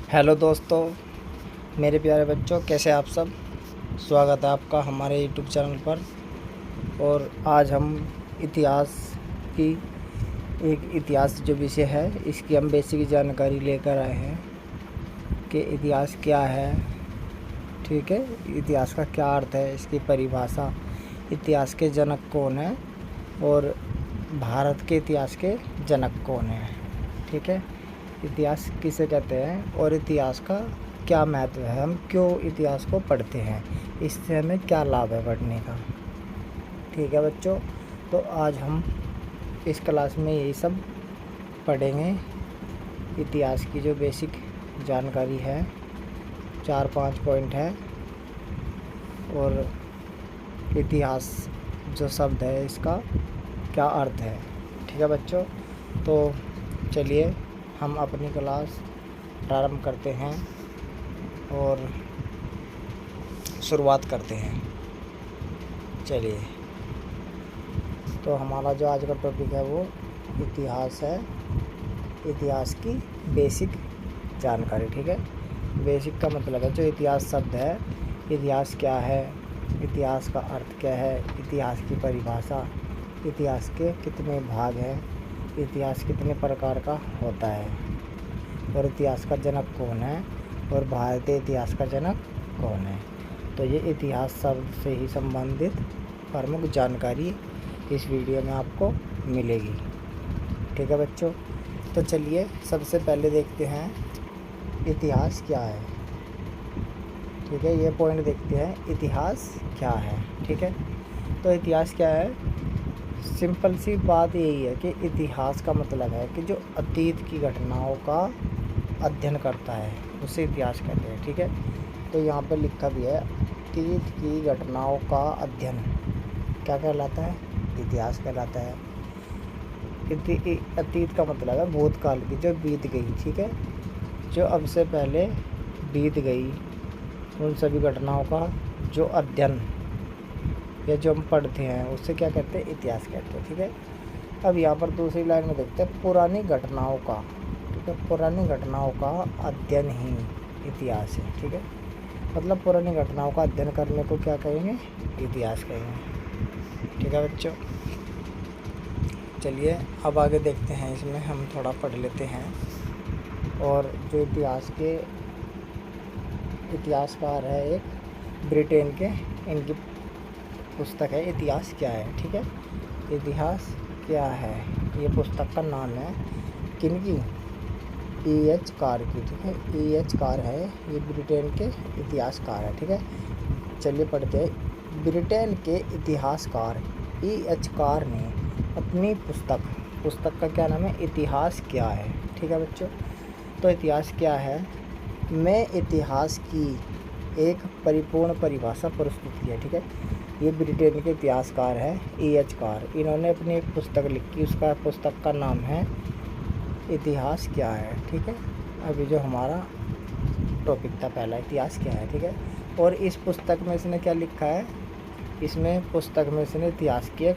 Hello दोस्तों, मेरे प्यारे बच्चों, कैसे आप सब। स्वागत है आपका हमारे यूट्यूब चैनल पर। और आज हम इतिहास की इतिहास जो विषय है इसकी हम बेसिक जानकारी लेकर आए हैं कि इतिहास क्या है। ठीक है, इतिहास का क्या अर्थ है, इसकी परिभाषा, इतिहास के जनक कौन है और भारत के इतिहास के जनक कौन है। ठीक है, इतिहास किसे कहते हैं और इतिहास का क्या महत्व है, हम क्यों इतिहास को पढ़ते हैं, इससे हमें क्या लाभ है पढ़ने का। ठीक है बच्चों, तो आज हम इस क्लास में यही सब पढ़ेंगे। इतिहास की जो बेसिक जानकारी है, 4-5 पॉइंट है। और इतिहास जो शब्द है इसका क्या अर्थ है। ठीक है बच्चों, तो चलिए हम अपनी क्लास प्रारंभ करते हैं और शुरुआत करते हैं। चलिए, तो हमारा जो आज का टॉपिक है वो इतिहास है, इतिहास की बेसिक जानकारी। ठीक है, बेसिक का मतलब है जो इतिहास शब्द है, इतिहास क्या है, इतिहास का अर्थ क्या है, इतिहास की परिभाषा, इतिहास के कितने भाग हैं, इतिहास कितने प्रकार का होता है और इतिहास का जनक कौन है और भारतीय इतिहास का जनक कौन है। तो ये इतिहास शब्द से ही संबंधित प्रमुख जानकारी इस वीडियो में आपको मिलेगी। ठीक है बच्चों, तो चलिए सबसे पहले देखते हैं इतिहास क्या है। ठीक है, ये पॉइंट देखते हैं, इतिहास क्या है। ठीक है, तो इतिहास क्या है, सिंपल सी बात यही है कि इतिहास का मतलब है कि जो अतीत की घटनाओं का अध्ययन करता है उसे इतिहास कहते हैं। ठीक है, तो यहाँ पे लिखा भी है, अतीत की घटनाओं का अध्ययन क्या कहलाता है, इतिहास कहलाता है। अतीत का मतलब है भूतकाल की जो बीत गई। ठीक है, जो अब से पहले बीत गई उन सभी घटनाओं का जो अध्ययन या जो हम पढ़ते हैं उससे क्या कहते हैं, इतिहास कहते हैं। ठीक है, अब यहाँ पर दूसरी लाइन में देखते हैं पुरानी घटनाओं का। ठीक है, पुरानी घटनाओं का अध्ययन ही इतिहास है। ठीक है, मतलब पुरानी घटनाओं का अध्ययन करने को क्या कहेंगे, इतिहास कहेंगे। ठीक है बच्चों, चलिए अब आगे देखते हैं, इसमें हम थोड़ा पढ़ लेते हैं। और जो इतिहासकार है एक ब्रिटेन के, इनकी पुस्तक है इतिहास क्या है। ठीक है, इतिहास क्या है, ये पुस्तक का नाम है किनकी, E.H. कार की। ठीक है, E.H. कार है, ये ब्रिटेन के इतिहासकार है। ठीक है, चलिए पढ़ते हैं। ब्रिटेन के इतिहासकार E.H. कार ने अपनी पुस्तक का क्या नाम है, इतिहास क्या है। ठीक है बच्चों, तो इतिहास क्या है, मैं इतिहास की एक परिपूर्ण परिभाषा प्रस्तुत किया। ठीक है, ये ब्रिटेन के इतिहासकार हैं E.H. कार, इन्होंने अपनी एक पुस्तक लिखी, उसका पुस्तक का नाम है इतिहास क्या है। ठीक है, अभी जो हमारा टॉपिक था पहला, इतिहास क्या है। ठीक है, और इस पुस्तक में इसने क्या लिखा है, इसमें पुस्तक में इसने इतिहास की एक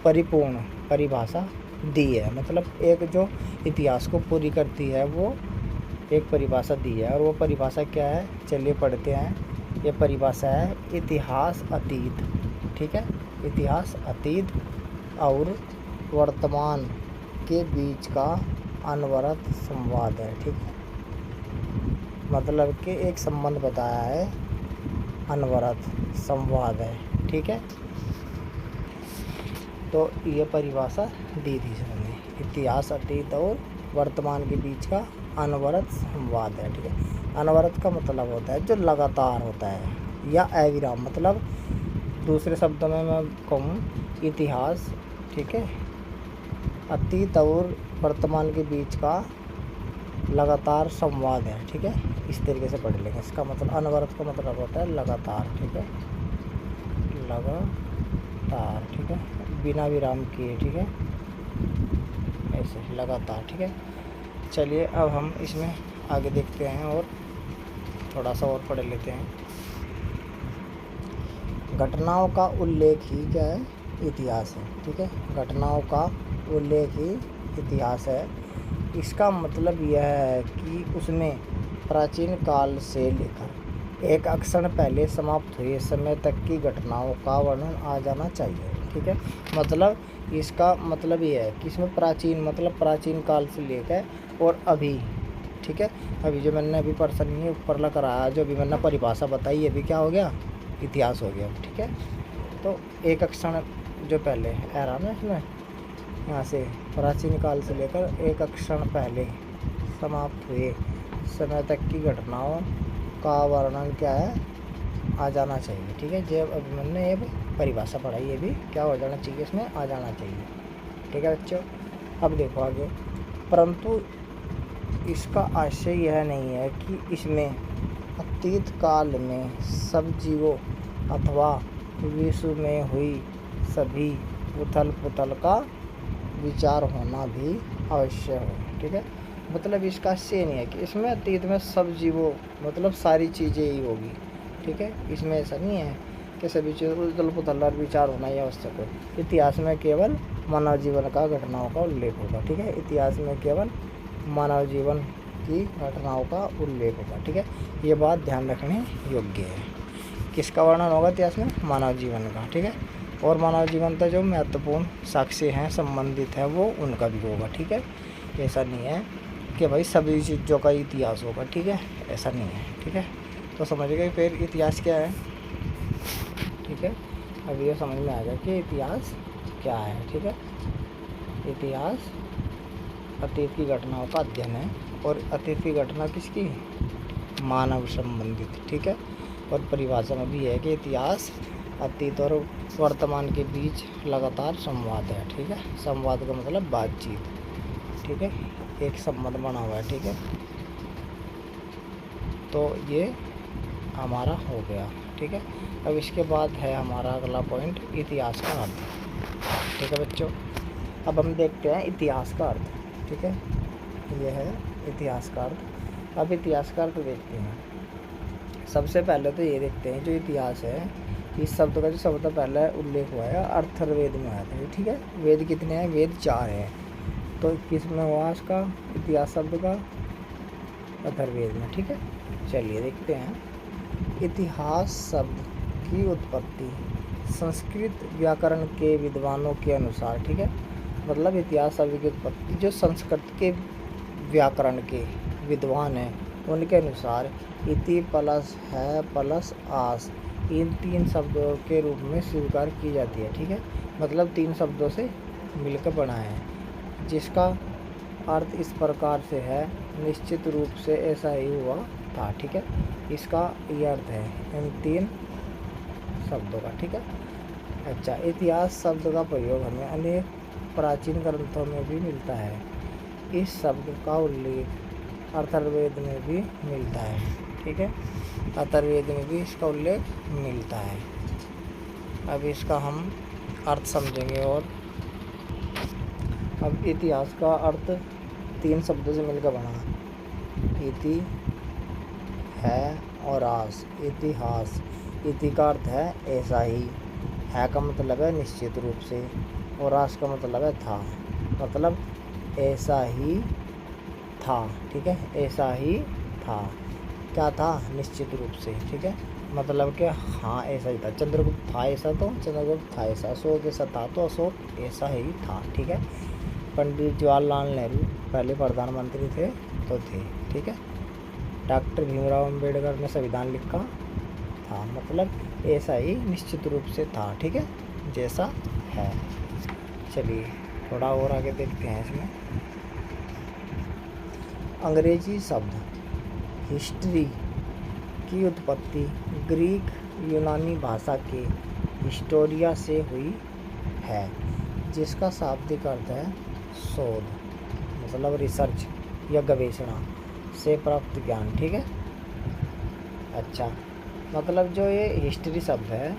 परिपूर्ण परिभाषा दी है, मतलब एक जो इतिहास को पूरी करती है वो एक परिभाषा दी है। और वो परिभाषा क्या है, चलिए पढ़ते हैं। ये परिभाषा है इतिहास अतीत। ठीक है, इतिहास अतीत और वर्तमान के बीच का अनवरत संवाद है। ठीक है, मतलब कि एक संबंध बताया है, अनवरत संवाद है। ठीक है, तो ये परिभाषा दी थी इसने, इतिहास अतीत और वर्तमान के बीच का अनवरत संवाद है। ठीक है, अनवरत का मतलब होता है जो लगातार होता है या अविराम, मतलब दूसरे शब्दों में मैं कहूँ इतिहास, ठीक है, अतीत और वर्तमान के बीच का लगातार संवाद है। ठीक है, इस तरीके से पढ़ लेंगे। इसका मतलब अनवरत का मतलब होता है लगातार। ठीक है, लगातार। ठीक है, बिना विराम किए। ठीक है, ऐसे लगातार। ठीक है, चलिए अब हम इसमें आगे देखते हैं और थोड़ा सा और पढ़ लेते हैं। घटनाओं का उल्लेख ही क्या है, इतिहास है। ठीक है, घटनाओं का उल्लेख ही इतिहास है। इसका मतलब यह है कि उसमें प्राचीन काल से लेकर एक अक्षण पहले समाप्त हुए समय तक की घटनाओं का वर्णन आ जाना चाहिए। ठीक है, मतलब इसका मतलब ये है कि इसमें प्राचीन मतलब प्राचीन काल से लेकर और अभी। ठीक है, अभी जो मैंने अभी पर्सन ही ऊपर लग रहा है, जो अभी मैंने परिभाषा बताई, ये भी क्या हो गया, इतिहास हो गया। ठीक है, तो एक अक्षण जो पहले आ रहा ना इसमें, यहाँ से प्राचीन काल से लेकर एक अक्षण पहले समाप्त हुए समय तक की घटनाओं का वर्णन क्या है, आ जाना चाहिए। ठीक है, जब अभी मैंने ये परिभाषा पढ़ाई, ये भी क्या हो जाना चाहिए, इसमें आ जाना चाहिए। ठीक है बच्चों, अब देखो आगे। परंतु इसका आशय यह नहीं है कि इसमें अतीत काल में सब जीवों अथवा विश्व में हुई सभी उथल पुथल का विचार होना भी अवश्य हो। ठीक है, मतलब इसका आशय नहीं है कि इसमें अतीत में सब जीवों मतलब सारी चीज़ें ही होगी। ठीक है, इसमें ऐसा नहीं है कि सभी चीज़ उथल पुथल और विचार होना ही आवश्यक हो। इतिहास में केवल मानव जीवन का घटनाओं का उल्लेख होगा। ठीक है, इतिहास में केवल मानव जीवन की घटनाओं का उल्लेख होगा। ठीक है, ये बात ध्यान रखने योग्य है। किसका वर्णन होगा इतिहास में, मानव जीवन का। ठीक है, और मानव जीवन का जो महत्वपूर्ण साक्ष्य हैं, संबंधित है, वो उनका भी होगा। ठीक है, ऐसा नहीं है कि भाई सभी चीज़ों का इतिहास होगा। ठीक है, ऐसा नहीं है। ठीक है, तो समझ गए फिर इतिहास क्या है। ठीक है, अब ये समझ में आ गया कि इतिहास क्या है। ठीक है, इतिहास अतीत की घटनाओं का अध्ययन है, और अतीत की घटना किसकी, मानव संबंधित। ठीक है, और परिभाषा में भी है कि इतिहास अतीत और वर्तमान के बीच लगातार संवाद है। ठीक है, संवाद का मतलब बातचीत। ठीक है, एक संबंध बना हुआ है। ठीक है, तो ये हमारा हो गया। ठीक है, अब इसके बाद है हमारा अगला पॉइंट, इतिहास का अर्थ। ठीक है बच्चों, अब हम देखते हैं इतिहास का अर्थ। ठीक है, ये है इतिहास का अर्थ। अब इतिहास का अर्थ देखते हैं। सबसे पहले तो ये देखते हैं जो इतिहास है, इस शब्द का जो सबसे पहला उल्लेख हुआ है अथर्ववेद में आया था। ठीक है, वेद कितने हैं, वेद 4 हैं। तो किस में हुआ इसका इतिहास शब्द का, अथर्ववेद में। ठीक है, चलिए देखते हैं। इतिहास शब्द की उत्पत्ति संस्कृत व्याकरण के विद्वानों के अनुसार। ठीक है, मतलब इतिहास शब्द की उत्पत्ति जो संस्कृत के व्याकरण के विद्वान हैं उनके अनुसार इति प्लस है प्लस आस, इन 3 शब्दों के रूप में स्वीकार की जाती है। ठीक है, मतलब 3 शब्दों से मिलकर बना है, जिसका अर्थ इस प्रकार से है, निश्चित रूप से ऐसा ही हुआ था। ठीक है, इसका ये अर्थ है इन 3 शब्दों का। ठीक है, अच्छा, इतिहास शब्द का प्रयोग हमें अनेक प्राचीन ग्रंथों में भी मिलता है। इस शब्द का उल्लेख अथर्ववेद में भी मिलता है। ठीक है, अथर्ववेद में भी इसका उल्लेख मिलता है। अब इसका हम अर्थ समझेंगे। और अब इतिहास का अर्थ 3 शब्दों से मिलकर बना, इति है और आस। इतिहास, इति का अर्थ है ऐसा ही, है का मतलब है निश्चित रूप से, और आस का मतलब है था, मतलब ऐसा ही था। ठीक है, ऐसा ही था, क्या था, निश्चित रूप से। ठीक है, मतलब कि हाँ ऐसा ही था। चंद्रगुप्त था ऐसा, तो चंद्रगुप्त था ऐसा। अशोक ऐसा था, तो अशोक ऐसा ही था। ठीक है, पंडित जवाहरलाल नेहरू पहले प्रधानमंत्री थे तो थे। ठीक है, डॉक्टर भीमराव अम्बेडकर ने संविधान लिखा था, मतलब ऐसा ही निश्चित रूप से था। ठीक है, जैसा है। चलिए थोड़ा और आगे देखते हैं इसमें। अंग्रेजी शब्द हिस्ट्री की उत्पत्ति ग्रीक यूनानी भाषा के हिस्टोरिया से हुई है, जिसका शाब्दिक अर्थ है शोध, मतलब रिसर्च या गवेषणा से प्राप्त ज्ञान। ठीक है, अच्छा, मतलब जो ये हिस्ट्री शब्द है,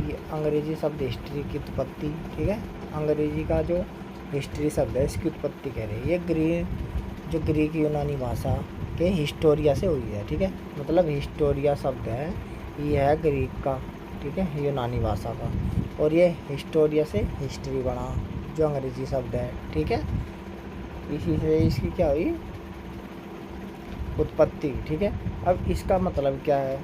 ये अंग्रेजी शब्द हिस्ट्री की उत्पत्ति। ठीक है, अंग्रेजी का जो हिस्ट्री शब्द है इसकी उत्पत्ति कह रही है ये ग्रीक यूनानी भाषा के हिस्टोरिया से हुई है। ठीक है, मतलब हिस्टोरिया शब्द है, ये है ग्रीक का। ठीक है, यूनानी भाषा का, और ये हिस्टोरिया से हिस्ट्री बना जो अंग्रेजी शब्द है। ठीक है, इसी से इसकी क्या हुई उत्पत्ति, ठीक है। अब इसका मतलब क्या है,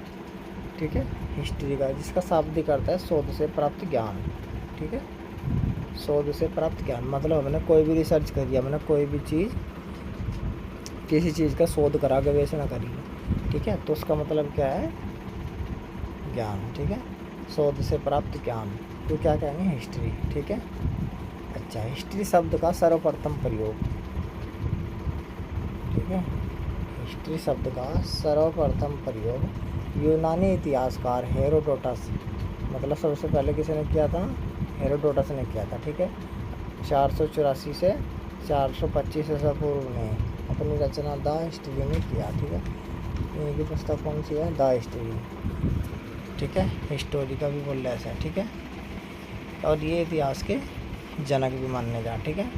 ठीक है, हिस्ट्री का, जिसका शाब्दिक अर्थ है शोध से प्राप्त ज्ञान, ठीक है। शोध से प्राप्त ज्ञान मतलब हमने कोई भी रिसर्च करी, हमने कोई भी चीज़, किसी चीज़ का शोध करा, गवेषणा करी, ठीक है, तो उसका मतलब क्या है, ज्ञान, ठीक है। शोध से प्राप्त ज्ञान, तो क्या कहेंगे, हिस्ट्री, ठीक है। अच्छा, हिस्ट्री शब्द का सर्वप्रथम प्रयोग, ठीक है, हिस्ट्री शब्द का सर्वप्रथम प्रयोग यूनानी इतिहासकार हेरोडोटस, मतलब सबसे पहले किसने किया था, हेरोडोटस ने किया था, ठीक है। 484 से 425 ईसा पूर्व में अपनी रचना द हिस्ट्री में किया, ठीक है। इनकी पुस्तक कौन सी है, द हिस्ट्री, ठीक है। हिस्टोरी का भी बोल रहा है, ठीक है। और ये इतिहास के जनक भी मानने जा, ठीक है।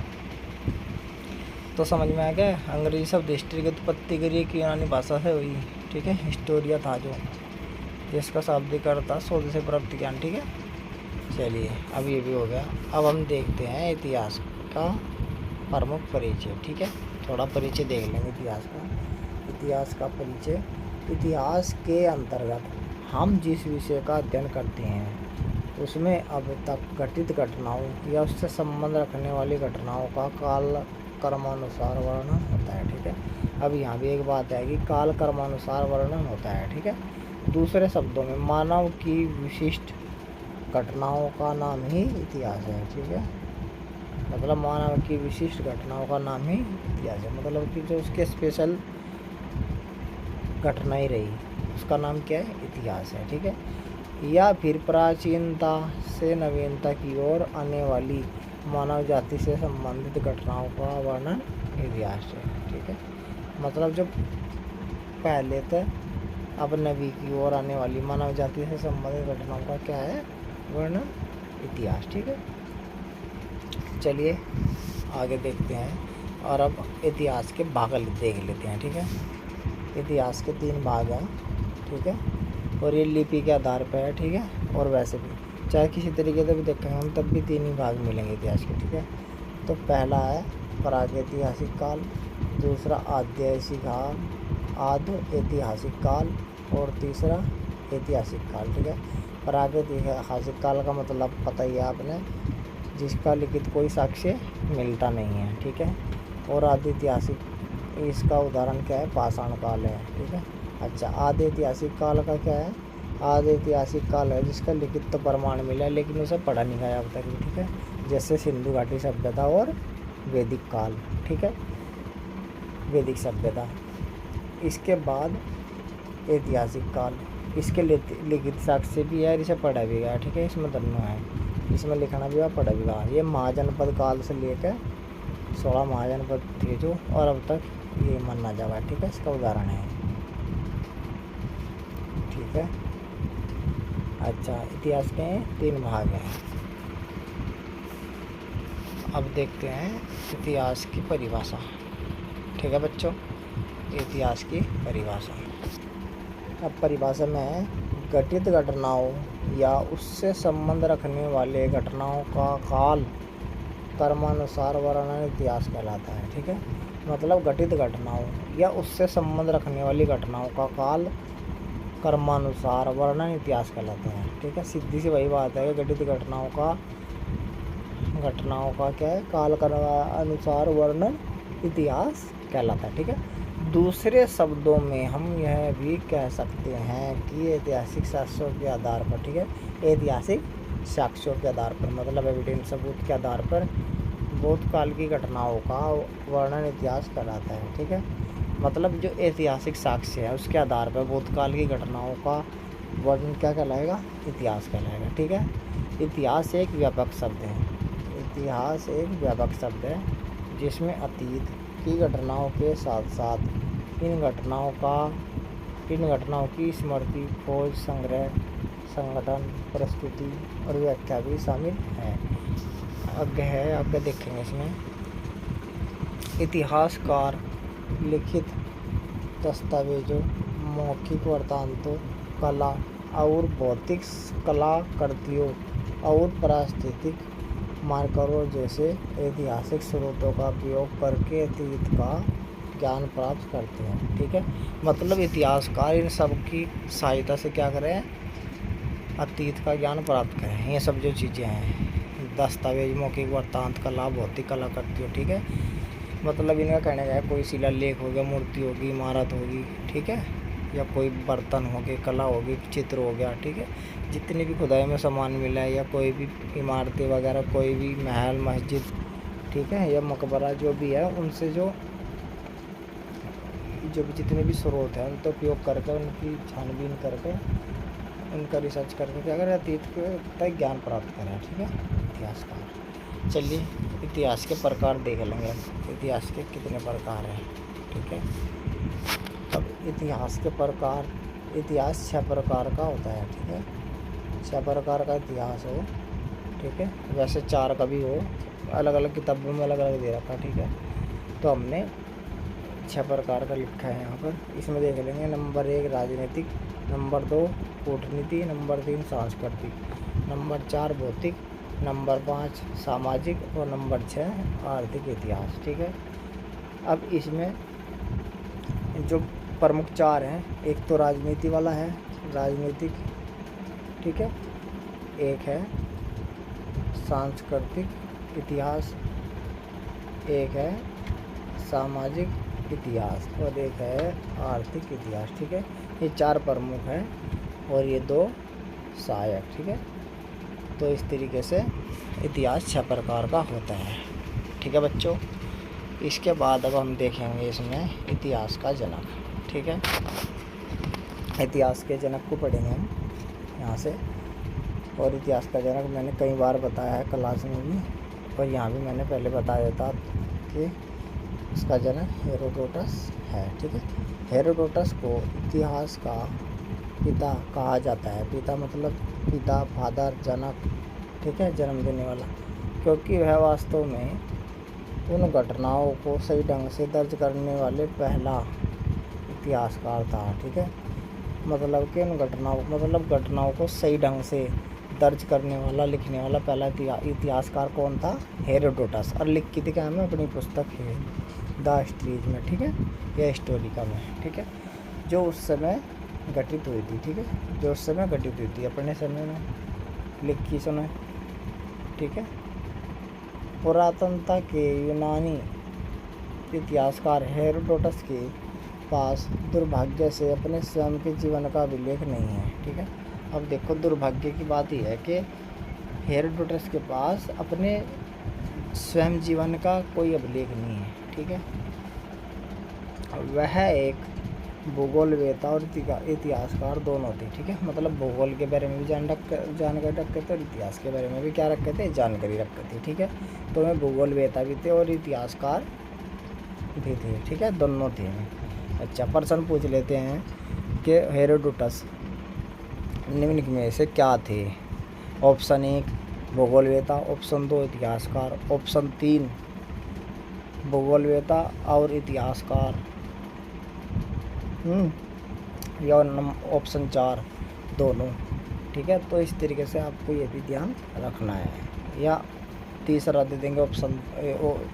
तो समझ में आ गया, अंग्रेजी शब्द हिस्ट्री की उत्पत्ति करिए कि यूनानी भाषा से हुई, ठीक है। हिस्टोरिया था जो, जिसका शाब्दिक अर्थ था शोध से प्राप्त ज्ञान, ठीक है। चलिए अब ये भी हो गया। अब हम देखते हैं इतिहास का प्रमुख परिचय, ठीक है। थोड़ा परिचय देख लेंगे इतिहास का। इतिहास का परिचय, इतिहास के अंतर्गत हम जिस विषय का अध्ययन करते हैं उसमें अब तक घटित घटनाओं या उससे संबंध रखने वाली घटनाओं का काल कर्मानुसार वर्णन होता है, ठीक है। अब यहाँ भी एक बात है कि काल कर्मानुसार वर्णन होता है, ठीक है। दूसरे शब्दों में मानव की विशिष्ट घटनाओं का नाम ही इतिहास है, ठीक है। मतलब मानव की विशिष्ट घटनाओं का नाम ही इतिहास है, मतलब कि जो उसके स्पेशल घटना ही रही उसका नाम क्या है, इतिहास है, ठीक है। या फिर प्राचीनता से नवीनता की ओर आने वाली मानव जाति से संबंधित घटनाओं का वर्णन इतिहास है, ठीक है। मतलब जो पहले थे अब नवी की ओर आने वाली मानव जाति से संबंधित घटनाओं का क्या है, वर्णन इतिहास, ठीक है। चलिए आगे देखते हैं। और अब इतिहास के भाग देख लेते हैं, ठीक है। इतिहास के 3 भाग हैं, ठीक है। और ये लिपि के आधार पर है, ठीक है। और वैसे भी चाहे किसी तरीके से भी देखेंगे हम तब भी 3 ही भाग मिलेंगे इतिहास के, ठीक है। तो पहला है प्रागैतिहासिक काल, दूसरा आद्य ऐतिहासिक काल और तीसरा ऐतिहासिक काल, ठीक है। प्रागैतिहासिक काल का मतलब पता ही है आपने, जिसका लिखित कोई साक्ष्य मिलता नहीं है, ठीक है। और आदि ऐतिहासिक, इसका उदाहरण क्या है, पाषाण काल है, ठीक है। अच्छा, आदि ऐतिहासिक काल का क्या है, आदि ऐतिहासिक काल है जिसका लिखित तो प्रमाण मिला लेकिन उसे पढ़ा नहीं गया अब तक, ठीक है। जैसे सिंधु घाटी सभ्यता और वैदिक काल, ठीक है, वैदिक सभ्यता। इसके बाद ऐतिहासिक काल, इसके लिखित साक्ष्य भी है, इसे पढ़ा भी गया, ठीक है। इसमें दोनों है, इसमें लिखना भी हुआ, पढ़ा भी गया। ये महाजनपद काल से लेकर 16 महाजनपद थे जो, और अब तक ये माना जा रहा है, ठीक है। इसका उदाहरण है, ठीक है। अच्छा, इतिहास के 3 भाग हैं। अब देखते हैं इतिहास की परिभाषा, ठीक है बच्चों। इतिहास की परिभाषा, अब परिभाषा में है घटित घटनाओं या उससे संबंध रखने वाले घटनाओं का काल कर्मानुसार वर्णन इतिहास कहलाता है, ठीक है। मतलब घटित घटनाओं या उससे संबंध रखने वाली घटनाओं का काल कर्मानुसार वर्णन इतिहास कहलाता है, ठीक है। सीधी सी वही बात है कि घटित घटनाओं का क्या है, काल कर्मानुसार वर्णन इतिहास कहलाता है, ठीक है। दूसरे शब्दों में हम यह भी कह सकते हैं कि ऐतिहासिक साक्ष्यों के आधार पर, ठीक है, ऐतिहासिक साक्ष्यों के आधार पर मतलब एविडेंस, सबूत के आधार पर भूतकाल की घटनाओं का वर्णन इतिहास कहलाता है, ठीक है। मतलब जो ऐतिहासिक साक्ष्य है उसके आधार पर भूतकाल की घटनाओं का वर्णन क्या कहलाएगा, इतिहास कहलाएगा, ठीक है। इतिहास एक व्यापक शब्द है, इतिहास एक व्यापक शब्द है जिसमें अतीत की घटनाओं के साथ साथ इन घटनाओं की स्मृति, खोज, संग्रह, संगठन, प्रस्तुति और व्याख्या भी शामिल है। आगे देखेंगे इसमें इतिहासकार लिखित दस्तावेजों, मौखिक वृत्तांतों, कला और भौतिक कलाकृतियों और पारिस्थितिक मार्करों जैसे ऐतिहासिक स्रोतों का उपयोग करके अतीत का ज्ञान प्राप्त करते हैं। ठीक है, मतलब इतिहासकार इन सब की सहायता से क्या करें, अतीत का ज्ञान प्राप्त करें। ये सब जो चीज़ें हैं, दस्तावेज, मौखिक, वृत्तांत, कला, भौतिक कला करती हो। ठीक है, मतलब इनका कहने का है कोई शिलालेख हो गया, मूर्ति होगी, इमारत होगी, ठीक है, या कोई बर्तन हो गए, कला होगी, चित्र हो गया। ठीक है, जितनी भी खुदाई में सामान मिला है, या कोई भी इमारतें वगैरह, कोई भी महल, मस्जिद, ठीक है, या मकबरा जो भी है, उनसे जो भी जितने भी स्रोत हैं उनका उपयोग करके, उनकी छानबीन करके, उनका रिसर्च करके क्या करें, अतीत के तक ज्ञान प्राप्त करें। ठीक है, इतिहासकार। चलिए इतिहास के प्रकार देख लेंगे। इतिहास के कितने प्रकार हैं। ठीक है, अब इतिहास के प्रकार, इतिहास 6 प्रकार का होता है। ठीक है, 6 प्रकार का इतिहास हो। ठीक है, वैसे 4 का भी हो, अलग अलग किताबों में अलग अलग दे रखा है। ठीक है, तो हमने 6 प्रकार का लिखा है यहाँ पर। इसमें देख लेंगे। नंबर 1 राजनीतिक, नंबर 2 कूटनीति, नंबर 3 सांस्कृतिक, नंबर 4 भौतिक, नंबर 5 सामाजिक और नंबर 6 आर्थिक इतिहास। ठीक है, अब इसमें जो प्रमुख 4 हैं, एक तो राजनीति वाला है, राजनीतिक। ठीक है, एक है सांस्कृतिक इतिहास, एक है सामाजिक इतिहास और एक है आर्थिक इतिहास। ठीक है, ये 4 प्रमुख हैं और ये 2 सहायक। ठीक है, तो इस तरीके से इतिहास 6 प्रकार का होता है। ठीक है बच्चों, इसके बाद अब हम देखेंगे इसमें इतिहास का जनक। ठीक है, इतिहास के जनक को पढ़ेंगे हम यहाँ से। और इतिहास का जनक मैंने कई बार बताया है क्लास में भी, और यहाँ भी मैंने पहले बताया था कि इसका जनक हेरोडोटस है। ठीक है, हेरोडोटस को इतिहास का पिता कहा जाता है। पिता मतलब पिता, फादर, जनक। ठीक है, जन्म देने वाला, क्योंकि वह वास्तव में उन घटनाओं को सही ढंग से दर्ज करने वाले पहला इतिहासकार था। ठीक है, मतलब कि उन घटनाओं को सही ढंग से दर्ज करने वाला, लिखने वाला पहला इतिहासकार कौन था, हेरोडोटस। और लिख की थी क्या हमें अपनी पुस्तक है द स्ट्रीज में। ठीक है, यह हिस्टोरिका में। ठीक है, जो उस समय घटित हुई थी। ठीक है, जो उस समय घटित हुई थी अपने समय में, लिख की समय। ठीक है, पुरातनता के यूनानी इतिहासकार हेरोडोटस के पास दुर्भाग्य से अपने स्वयं के जीवन का अभिलेख नहीं है। ठीक है, अब देखो दुर्भाग्य की बात यह है कि हेरोडोटस के पास अपने स्वयं जीवन का कोई अभिलेख नहीं है। ठीक है, वह एक भूगोलवेता और इतिहासकार दोनों थे। ठीक है, मतलब भूगोल के बारे में भी जानकारी रखते थे और इतिहास के बारे में भी क्या रखते थे, जानकारी रखते थे। ठीक है, तो वह भूगोलवेता भी थे और इतिहासकार भी थे। ठीक है, दोनों थे। अच्छा, प्रश्न पूछ लेते हैं कि हेरोडोटस निम्न में से क्या थे। ऑप्शन 1 भूगोलवेता, ऑप्शन 2 इतिहासकार, ऑप्शन 3 भूगोलवेता और इतिहासकार, या ऑप्शन 4 दोनों। ठीक है, तो इस तरीके से आपको ये भी ध्यान रखना है। या तीसरा दे देंगे ऑप्शन,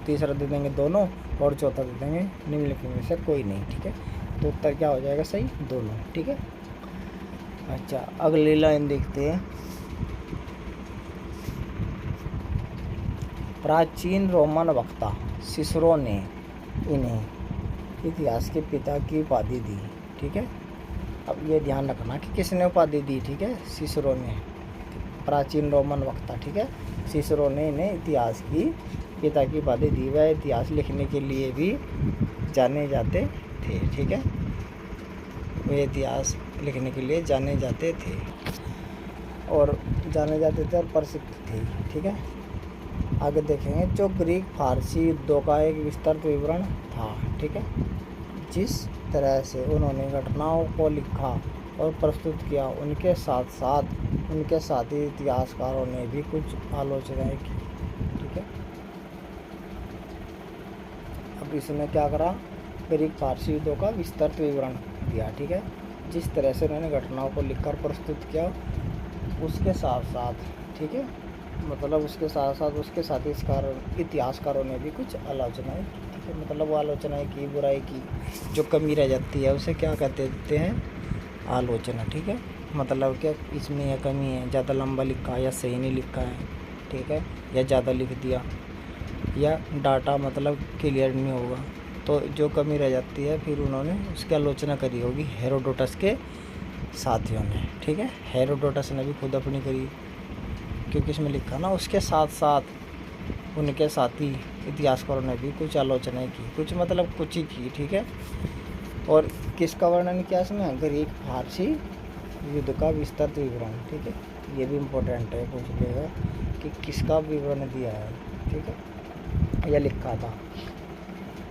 तीसरा दे देंगे दोनों, और चौथा दे देंगे निम्नलिखित में से कोई नहीं। ठीक है, तो उत्तर क्या हो जाएगा, सही दोनों। ठीक है, अच्छा अगली लाइन देखते हैं। प्राचीन रोमन वक्ता सिसरो ने इन्हें इतिहास के पिता की उपाधि दी। ठीक है, अब ये ध्यान रखना कि किसने उपाधि दी। ठीक है, सिसरो ने, प्राचीन रोमन वक्ता। ठीक है, सिसरो ने इन्हें इतिहास की पिता की उपाधि दी। वह इतिहास लिखने के लिए भी जाने जाते थे। ठीक है, वे इतिहास लिखने के लिए जाने जाते थे और प्रसिद्ध थे। ठीक है, आगे देखेंगे। जो ग्रीक फारसी युद्धों का एक विस्तृत विवरण था। ठीक है, जिस तरह से उन्होंने घटनाओं को लिखा और प्रस्तुत किया, उनके साथ साथ उनके साथी इतिहासकारों ने भी कुछ आलोचनाएं की। ठीक है, अब इसने क्या करा, ग्रीक फारसी युद्धों का विस्तृत विवरण दिया। ठीक है, जिस तरह से उन्होंने घटनाओं को लिखकर प्रस्तुत किया, उसके साथ साथ, ठीक है, मतलब उसके साथ साथ उसके साथी इतिहासकारों ने भी कुछ आलोचनाएं की। ठीक है। मतलब वो आलोचना की, बुराई की जो कमी रह जाती है उसे क्या कहते हैं, आलोचना, ठीक है। मतलब क्या इसमें यह कमी है, ज़्यादा लंबा लिखा है या सही नहीं लिखा है, ठीक है, या ज़्यादा लिख दिया, या डाटा मतलब क्लियर नहीं होगा, तो जो कमी रह जाती है फिर उन्होंने उसकी आलोचना करी होगी हेरोडोटस के साथियों ने, ठीक है। हेरोडोटस ने भी खुद अपनी करी, क्योंकि इसमें लिखा ना उसके साथ साथ उनके साथी इतिहासकारों ने भी कुछ आलोचनाएं की, कुछ मतलब कुछ ही की, ठीक है। और किसका वर्णन किया इसमें, ग्रीक फारसी युद्ध का विस्तृत विवरण, ठीक है। ये भी इम्पोर्टेंट है, पूछ लेगा कि किसका विवरण दिया है, ठीक है, यह लिखा था।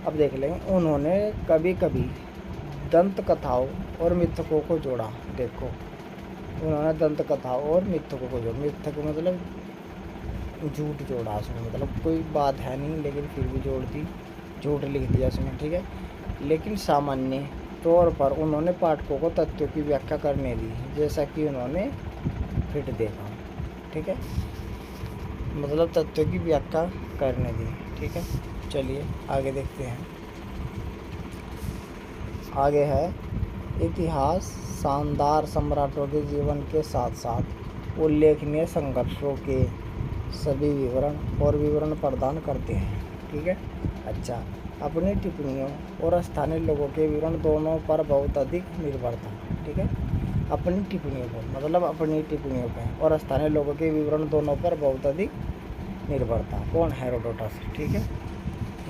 अब देख लेंगे, उन्होंने कभी कभी दंत कथाओं और मिथकों को जोड़ा। देखो, उन्होंने दंत कथाओं और मिथकों को जोड़ा, मिथक मतलब झूठ जोड़ा उसमें, मतलब कोई बात है नहीं लेकिन फिर भी जोड़ दी, झूठ लिख दिया उसमें, ठीक है। लेकिन सामान्य तौर पर उन्होंने पाठकों को तथ्यों की व्याख्या करने दी, जैसा कि उन्होंने फिर देखा, ठीक है। मतलब तथ्यों की व्याख्या करने दी, ठीक है। चलिए आगे देखते हैं। आगे है इतिहास शानदार सम्राटों के जीवन के साथ साथ उल्लेखनीय संघर्षों के सभी विवरण और विवरण प्रदान करते हैं, ठीक है। अच्छा, अपनी टिप्पणियों और स्थानीय लोगों के विवरण दोनों पर बहुत अधिक निर्भर था, ठीक है। अपनी टिप्पणियों पर मतलब अपनी टिप्पणियों पर और स्थानीय लोगों के विवरण दोनों पर बहुत अधिक निर्भर था। कौन, हेरोडोटस, ठीक है।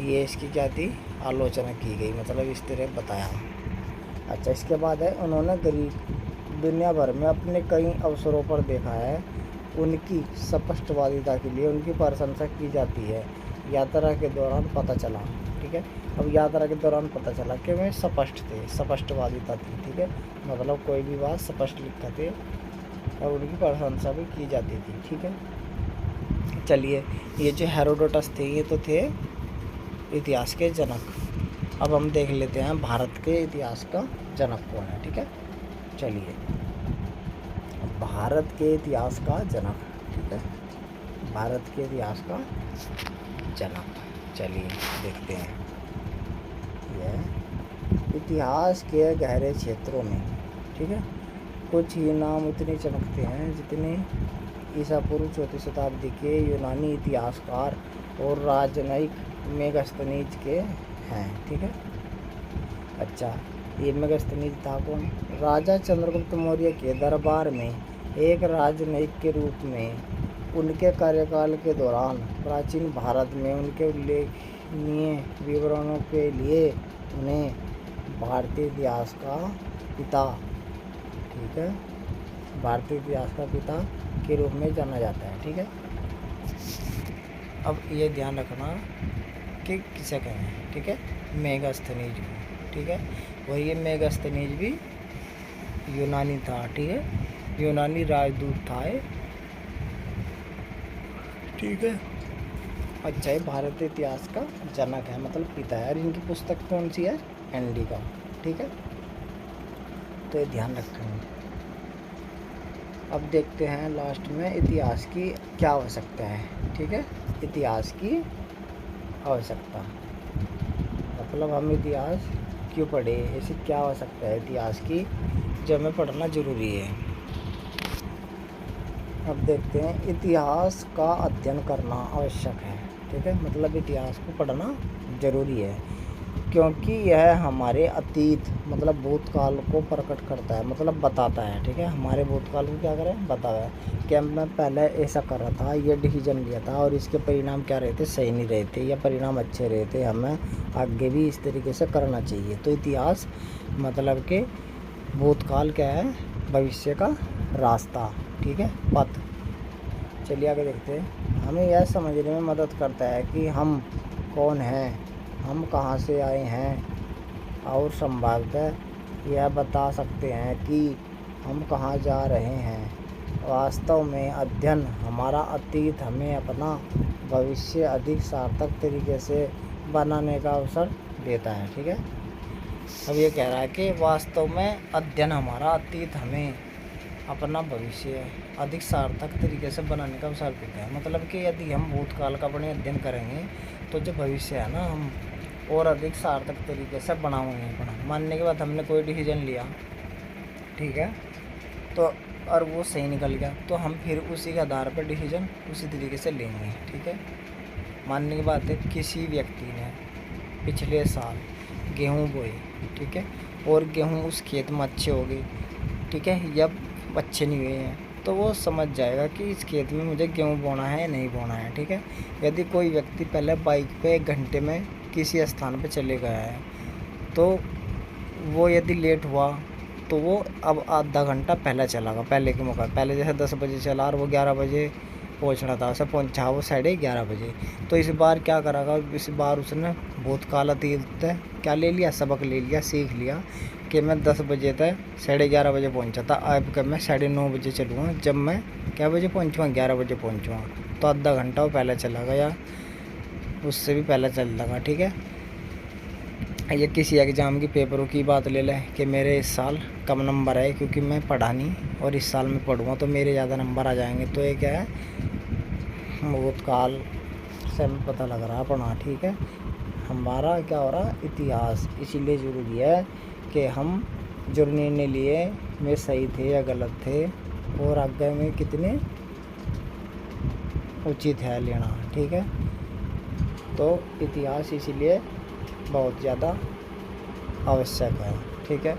ये इसकी क्या थी, आलोचना की गई, मतलब इस तरह बताया। अच्छा, इसके बाद है उन्होंने ग्रीक दुनिया भर में अपने कई अवसरों पर देखा है, उनकी स्पष्टवादिता के लिए उनकी प्रशंसा की जाती है। यात्रा के दौरान पता चला, ठीक है। अब यात्रा के दौरान पता चला कि वे स्पष्ट थे, स्पष्टवादिता थी, ठीक है। मतलब कोई भी बात स्पष्ट लिखते और उनकी प्रशंसा भी की जाती थी, ठीक है। चलिए, ये जो हेरोडोटस थे ये तो थे इतिहास के जनक। अब हम देख लेते हैं भारत के इतिहास का जनक कौन है, ठीक है। चलिए, भारत के इतिहास का जनक, ठीक है, भारत के इतिहास का जनक। चलिए देखते हैं। यह इतिहास के गहरे क्षेत्रों में, ठीक है, कुछ ही नाम इतने चमकते हैं जितने ईसा पूर्व 4वीं शताब्दी के यूनानी इतिहासकार और राजनयिक मेगास्थनीज के हैं, ठीक है। अच्छा, ये मेगास्थनीज था कौन, राजा चंद्रगुप्त मौर्य के दरबार में एक राजनयिक के रूप में उनके कार्यकाल के दौरान प्राचीन भारत में उनके उल्लेखनीय विवरणों के लिए उन्हें भारतीय इतिहास का पिता, ठीक है, भारतीय इतिहास का पिता के रूप में जाना जाता है, ठीक है। अब ये ध्यान रखना कि किसे कहें, ठीक है, मेगास्थनीज को, ठीक है। वही ये मेगास्थनीज भी यूनानी था, ठीक है, यूनानी राजदूत था, ठीक है। अच्छा, ये भारतीय इतिहास का जनक है, मतलब पिता है। और इनकी पुस्तक कौन सी है, एनडी का, ठीक है। तो ये ध्यान रखेंगे। अब देखते हैं लास्ट में इतिहास की क्या आवश्यकता है, ठीक है। इतिहास की आवश्यकता मतलब हम इतिहास क्यों पढ़े, ऐसी क्या आवश्यकता है इतिहास की जो हमें पढ़ना ज़रूरी है। अब देखते हैं, इतिहास का अध्ययन करना आवश्यक है, ठीक है। मतलब इतिहास को पढ़ना ज़रूरी है क्योंकि यह हमारे अतीत मतलब भूतकाल को प्रकट करता है, मतलब बताता है, ठीक है। हमारे भूतकाल को क्या करें, बताता है कि मैं पहले ऐसा कर रहा था, ये डिसीजन लिया था और इसके परिणाम क्या रहे थे, सही नहीं रहे थे या परिणाम अच्छे रहे थे, हमें आगे भी इस तरीके से करना चाहिए। तो इतिहास मतलब कि भूतकाल क्या है, भविष्य का रास्ता, ठीक है, पथ। चलिए आगे देखते हैं। हमें यह समझने में मदद करता है कि हम कौन हैं, हम कहाँ से आए हैं और संभवतः यह बता सकते हैं कि हम कहाँ जा रहे हैं। वास्तव में अध्ययन हमारा अतीत हमें अपना भविष्य अधिक सार्थक तरीके से बनाने का अवसर देता है, ठीक है। अब ये कह रहा है कि वास्तव में अध्ययन हमारा अतीत हमें अपना भविष्य अधिक सार्थक तरीके से बनाने का अवसर देता है। मतलब कि यदि हम भूतकाल का अपने अध्ययन करेंगे तो जो भविष्य है ना, हम और अधिक सार्थक तरीके से बनाएंगे। पढ़ा मानने के बाद हमने कोई डिसीजन लिया, ठीक है, तो और वो सही निकल गया तो हम फिर उसी के आधार पर डिसीजन उसी तरीके से लेंगे, ठीक है। मानने की बात है किसी व्यक्ति ने पिछले साल गेहूँ बोए, ठीक है, और गेहूँ उस खेत में अच्छे हो गए, ठीक है, या अच्छे नहीं हुए हैं, तो वो समझ जाएगा कि इस खेत में मुझे गेहूँ बोना है या नहीं बोना है, ठीक है। यदि कोई व्यक्ति पहले बाइक पे 1 घंटे में किसी स्थान पे चले गया है, तो वो यदि लेट हुआ तो वो अब आधा घंटा पहले चलागा, पहले के मौका। पहले जैसे 10 बजे चला और वो 11 बजे पहुंचना था, उसे पहुंचा वो 11:30 बजे। तो इस बार क्या करेगा, इस बार उसने बहुत काला तीर तय क्या ले लिया, सबक ले लिया, सीख लिया कि मैं 10 बजे तक 11:30 बजे पहुंचा था, अब कब मैं 9:30 बजे चलूँगा, जब मैं क्या बजे पहुँचूँगा, 11 बजे पहुँचूँगा। तो आधा घंटा वो पहले चला गया, उससे भी पहले चल लगा, ठीक है। ये किसी एग्ज़ाम की पेपरों की बात ले लें कि मेरे इस साल कम नंबर है क्योंकि मैं पढ़ा नहीं, और इस साल मैं पढ़ूँगा तो मेरे ज़्यादा नंबर आ जाएंगे। तो ये क्या है, भूतकाल से हमें पता लग रहा है पढ़ना, ठीक है। हमारा क्या हो रहा, इतिहास इसीलिए ज़रूरी है कि हम जो निर्णय लिए में सही थे या गलत थे, और आगे में कितने उचित है लेना, ठीक है। तो इतिहास इसीलिए बहुत ज़्यादा आवश्यक है, ठीक है।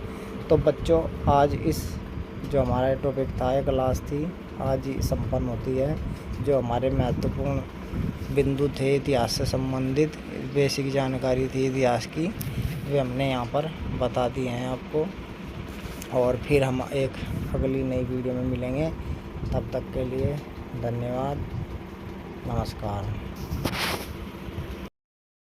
तो बच्चों, आज इस जो हमारा टॉपिक था, एक क्लास थी, आज ही संपन्न होती है। जो हमारे महत्वपूर्ण बिंदु थे इतिहास से संबंधित, बेसिक जानकारी थी इतिहास की, वे हमने यहाँ पर बता दिए हैं आपको। और फिर हम एक अगली नई वीडियो में मिलेंगे, तब तक के लिए धन्यवाद, नमस्कार।